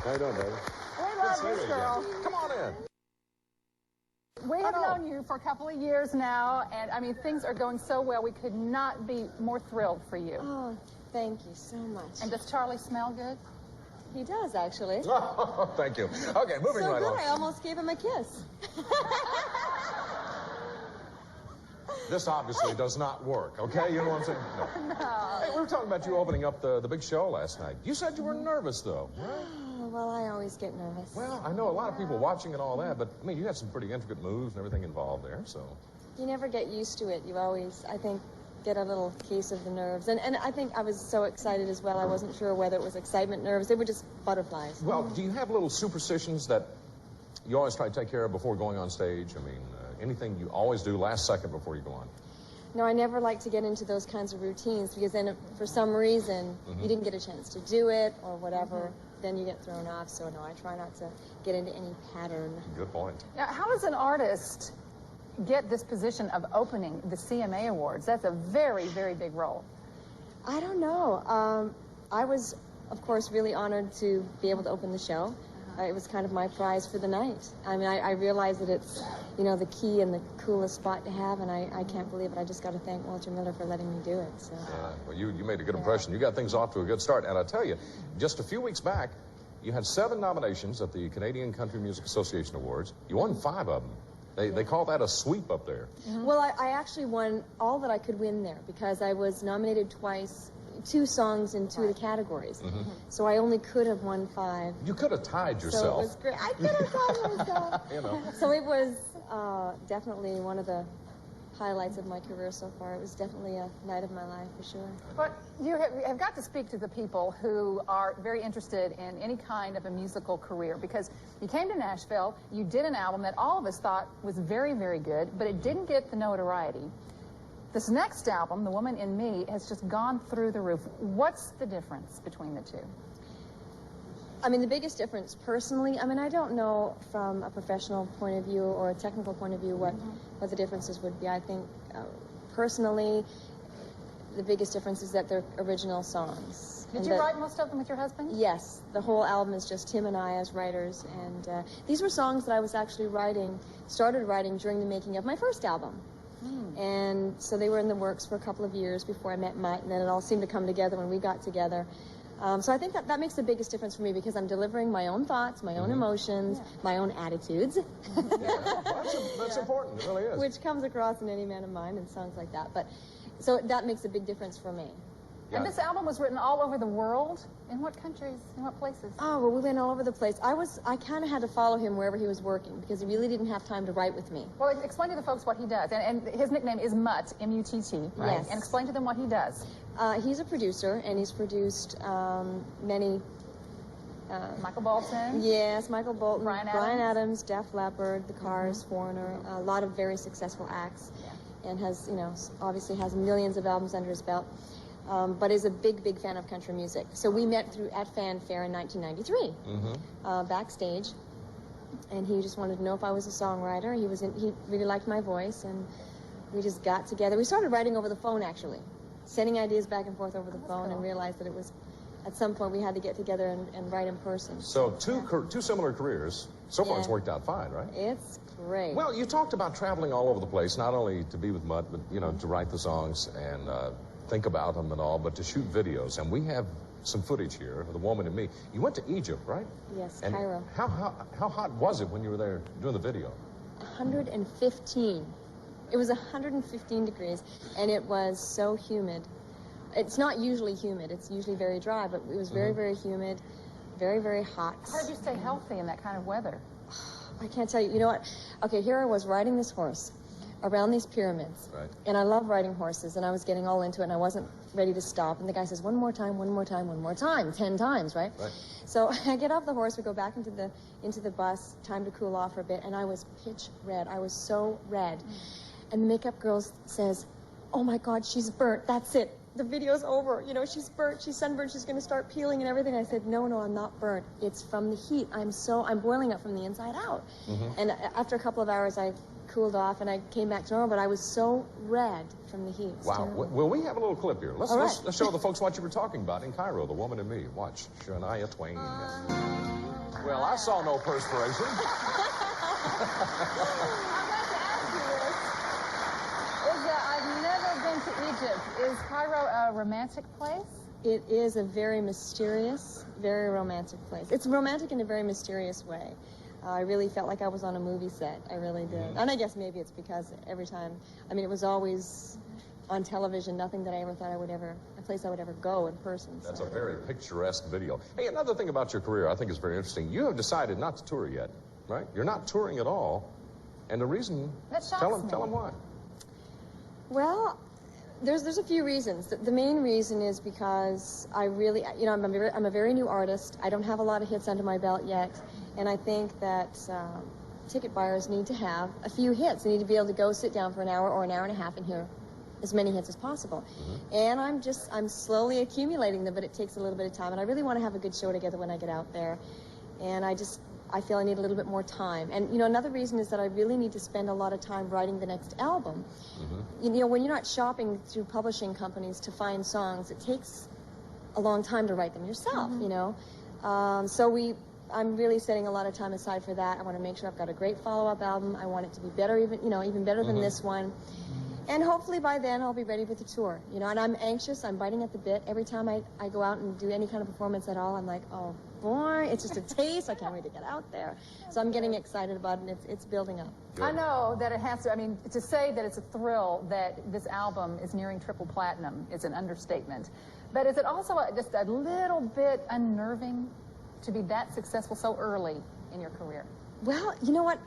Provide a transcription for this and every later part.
How you doing, baby? We love this girl. Come on in. We have known you for a couple of years now, and I mean, things are going so well. We could not be more thrilled for you. Oh, thank you so much. And does Charlie smell good? He does, actually. Oh, thank you. Okay, moving right So on. good, I almost gave him a kiss. This obviously does not work, okay? You know what I'm saying? No. Hey, we were talking about you opening up the big show last night. You said you were nervous, though, right? Oh, well, I always get nervous. Well, I know a lot of people watching and all that, but, I mean, you had some pretty intricate moves and everything involved there, so... You never get used to it. You always, I think, get a little case of the nerves. And I think I was so excited as well. I wasn't sure whether it was excitement nerves. They were just butterflies. Well, do you have little superstitions that you always try to take care of before going on stage? I mean, anything you always do last second before you go on? No, I never like to get into those kinds of routines because then, for some reason, you didn't get a chance to do it or whatever. Then you get thrown off. So, no, I try not to get into any pattern. Good point. Now, how does an artist get this position of opening the CMA Awards? That's a very, very big role. I don't know. I was, of course, really honored to be able to open the show. It was kind of my prize for the night. I mean, I realize that it's, you know, the key and the coolest spot to have, and I can't believe it. I just got to thank Walter Miller for letting me do it. So. Yeah, well, you made a good impression. You got things off to a good start. And I tell you, just a few weeks back, you had 7 nominations at the Canadian Country Music Association Awards. You won 5 of them. They call that a sweep up there. Well, I actually won all that I could win there because I was nominated twice, 2 songs in 2 of the categories. So I only could have won 5. You could have tied yourself. So it was great. I could have tied myself. You know. So it was definitely one of the highlights of my career so far. It was definitely a night of my life, for sure. But you have got to speak to the people who are very interested in any kind of a musical career, because you came to Nashville, you did an album that all of us thought was very, very good, but it didn't get the notoriety. This next album, The Woman in Me, has just gone through the roof. What's the difference between the two? I mean, the biggest difference, personally, I mean, I don't know from a professional point of view or a technical point of view what the differences would be. I think, personally, the biggest difference is that they're original songs. Did you write most of them with your husband? Yes. The whole album is just him and I as writers. And these were songs that I was actually started writing during the making of my first album. And so they were in the works for a couple of years before I met Mutt, and then it all seemed to come together when we got together. So I think that makes the biggest difference for me, because I'm delivering my own thoughts, my own emotions, my own attitudes. That's important. It really is. Which comes across in Any Man of Mine and songs like that. But so that makes a big difference for me. Yeah. And this album was written all over the world? In what countries? In what places? Oh, well, we went all over the place. I kind of had to follow him wherever he was working, because he really didn't have time to write with me. Well, explain to the folks what he does. And his nickname is Mutt, M-U-T-T, right? Yes. And explain to them what he does. He's a producer, and he's produced many... Michael Bolton? Yes, Michael Bolton, Bryan Adams, Def Leppard, The Cars, Foreigner, a lot of very successful acts, and has, you know, obviously has millions of albums under his belt. But is a big, big fan of country music. So we met at Fanfare in 1993, backstage, and he just wanted to know if I was a songwriter. He really liked my voice, and we just got together. We started writing over the phone, actually, sending ideas back and forth over the phone, and realized that it was, at some point, we had to get together and write in person. So two similar careers. So far, it's worked out fine, right? It's great. Well, you talked about traveling all over the place, not only to be with Mutt, but, you know, to write the songs and think about them and all, but to shoot videos. And we have some footage here of The Woman in Me. You went to Egypt, right? Yes, and Cairo. How hot was it when you were there doing the video? 115. It was 115 degrees, and it was so humid. It's not usually humid. It's usually very dry, but it was very, very humid, very, very hot. How did you stay healthy in that kind of weather? I can't tell you. You know what? Okay, here I was riding this horse around these pyramids. Right. And I love riding horses, and I was getting all into it, and I wasn't ready to stop. And the guy says, one more time, one more time, one more time, 10 times, right? Right. So I get off the horse, we go back into the bus, time to cool off for a bit, and I was pitch red. I was so red. And the makeup girl says, oh my God, she's burnt, that's it. The video's over, you know, she's burnt, she's sunburned, she's gonna start peeling and everything. I said, no, I'm not burnt. It's from the heat. I'm boiling up from the inside out. And after a couple of hours, I cooled off and I came back to normal, but I was so red from the heat. Wow. Well, we have a little clip here. Let's show the folks what you were talking about in Cairo, The Woman in Me. Watch. Shania Twain. Well, I saw no perspiration. I'm going to ask you this. I've never been to Egypt. Is Cairo a romantic place? It is a very mysterious, very romantic place. It's romantic in a very mysterious way. I really felt like I was on a movie set. I really did. And I guess maybe it's because every time, I mean, it was always on television, nothing that I ever thought a place I would ever go in person. So. That's a very picturesque video. Hey, another thing about your career I think is very interesting. You have decided not to tour yet, right? You're not touring at all. And the reason, That shocks tell me. them why. Well, there's a few reasons. The main reason is because I really, you know, I'm a very new artist. I don't have a lot of hits under my belt yet, and I think that ticket buyers need to have a few hits. They need to be able to go sit down for an hour or an hour and a half and hear as many hits as possible. And I'm slowly accumulating them, but it takes a little bit of time, and I really want to have a good show together when I get out there. And I feel I need a little bit more time. And, you know, another reason is that I really need to spend a lot of time writing the next album. You know, when you're not shopping through publishing companies to find songs, it takes a long time to write them yourself, you know. I'm really setting a lot of time aside for that. I want to make sure I've got a great follow-up album. I want it to be better, even better than this one. And hopefully by then I'll be ready for the tour, you know, and I'm anxious, I'm biting at the bit. Every time I go out and do any kind of performance at all, I'm like, oh boy, it's just a taste, I can't wait to get out there. So I'm getting excited about it, and it's building up. Good. I know that it has to, I mean, to say that it's a thrill that this album is nearing triple platinum is an understatement. But is it also just a little bit unnerving to be that successful so early in your career? Well, you know what,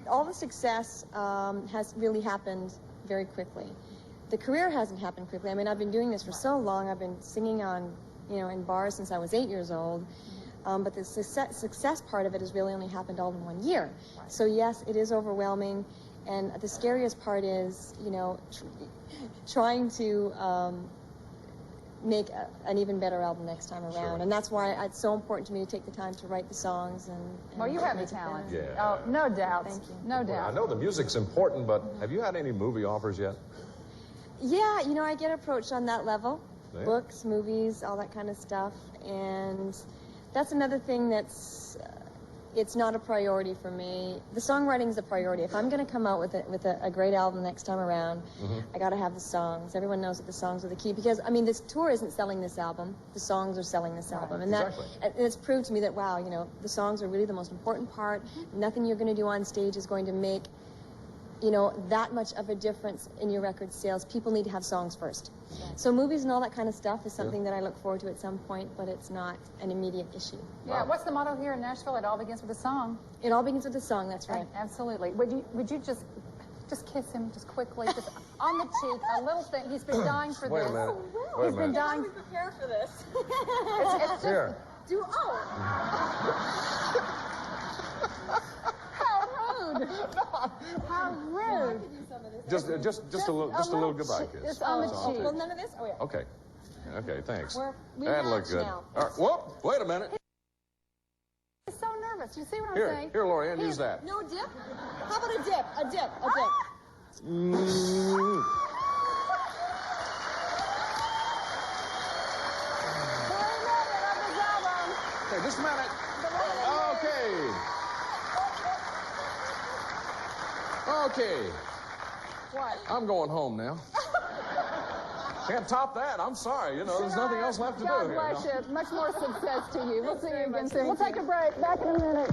all the success has really happened very quickly. The career hasn't happened quickly. I mean, I've been doing this for so long. I've been singing on, you know, in bars since I was 8 years old. But the success part of it has really only happened all in 1 year. So yes, it is overwhelming. And the scariest part is, you know, trying to make an even better album next time around. Sure. And that's why it's so important to me to take the time to write the songs. And Well, you have the make it talent. better. Yeah. Oh, no doubt. Thank you. No I doubt. know the music's important, but have you had any movie offers yet? Yeah, you know, I get approached on that level. Yeah. Books, movies, all that kind of stuff. And that's another thing that's, it's not a priority for me. The songwriting is a priority. If I'm going to come out with a great album next time around, I got to have the songs. Everyone knows that the songs are the key. Because, I mean, this tour isn't selling this album. The songs are selling this album. And Exactly. and it's proved to me that, wow, you know, the songs are really the most important part. Nothing you're going to do on stage is going to make, you know, that much of a difference in your record sales. People need to have songs first. So movies and all that kind of stuff is something that I look forward to at some point, but it's not an immediate issue. Yeah, what's the motto here in Nashville? It all begins with a song. It all begins with a song, that's right. Absolutely. Would you just kiss him just quickly, just on the cheek, a little thing. He's been dying for Wait this. a minute. Wait a He's been minute. dying. Prepare for this. It's just, Here. how rude. How rude. Just a little goodbye kiss. Just on the That's all. cheek. Well, none of this? Oh, yeah. Okay. Okay, thanks. We That match looked good. now. All right. Whoa, wait a minute. He's so nervous. You see what I'm Here, saying? here, Lorianne, use that. No dip? How about a dip? A dip. Mm. Okay, just a minute. Okay. Okay. What? I'm going home now. Can't top that. I'm sorry. You know, there's nothing else left to God do here. bless you know? you. Much more success to you. We'll see you again soon. We'll Thank take a break. Back in a minute.